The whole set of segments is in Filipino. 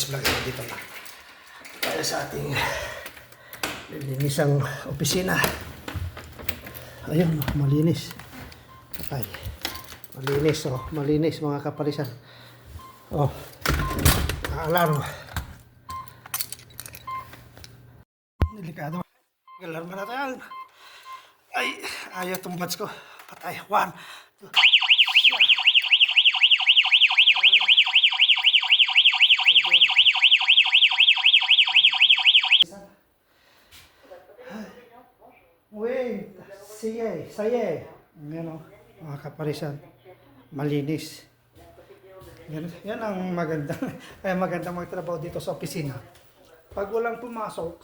Luis Vlog dito na tayo sa ating lilinisang opisina. Ayun, malinis. Kapay. Malinis, oh. Malinis mga kapalisan. Oh. Alarm. Delikado. Alarm na tayo. Ay, ayaw itong buds ko. Patay. 1, 2, wait, sige. Yan o, mga kaparisan. Malinis. Yan ang maganda. Kaya maganda magtrabaho dito sa opisina. Pag walang pumasok,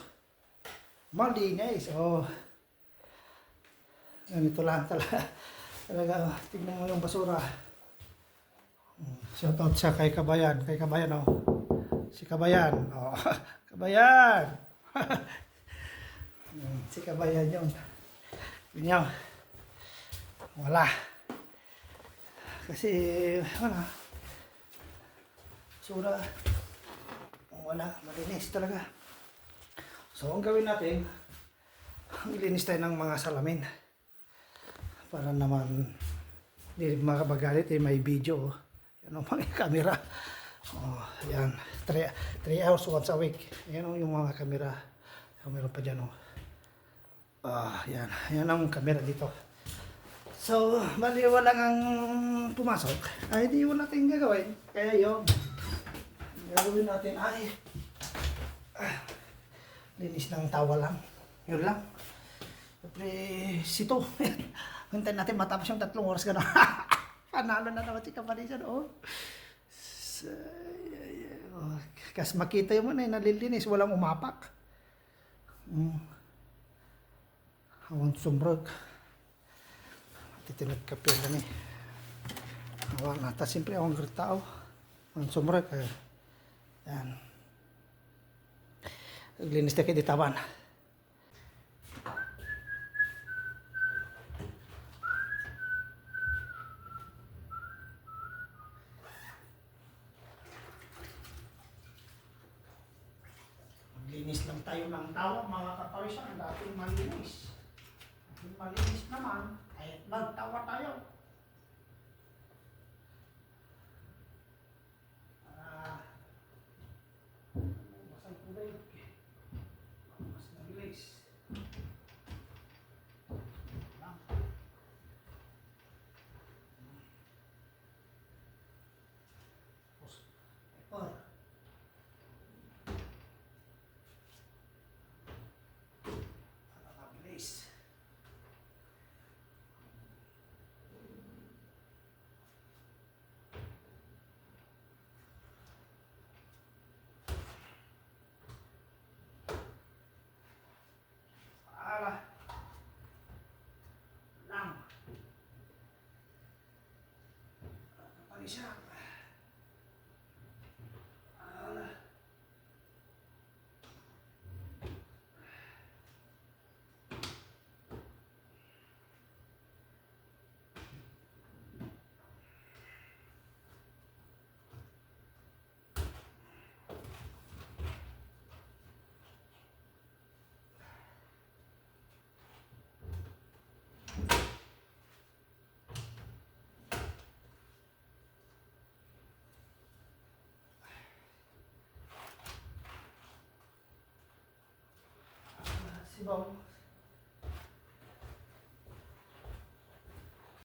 malinis. Oh. Ganito lang talaga. Tignan mo yung basura. Shout out siya kay Kabayan. Kay Kabayan, oh. Si Kabayan. Oh. Kabayan. Si Kabayan yun. Yun. Wala. Kasi, wala. Basura. Wala. Malinis talaga. So, ang gawin natin, ilinis tayo ng mga salamin. Para naman, hindi makabagalit, may video. Yan ang mga camera. Oh, yan. 3 hours once a week. Yan yung mga camera. Meron pa dyan, oh. Yan. Yan ang camera dito. So, bali wala ang pumasok. Ay, di wala tayong gagawin. Kaya yun. Gagawin natin ay linis ng tawa lang. Yun lang. Siyempre, sito. Hintayin natin matapos yung 3 oras gano'n. Panalo na naman si Kapalisan, oh. Kasi makita yung mga nalilinis, walang umapak. Awang sumbrag. Titinag kape kami. Awang nata, siyempre awang tao. Awang sumbrag. Yan. Naglinis na kayo ditawan. Linis lang tayo ng tao, mga kaparisan. Dating malinis. Dating malinis naman. Kahit nagtawa tayo. Basang kulay. Mas mabilis. Pepper. Mabilis. Lang. Kapalisan. Sibaw.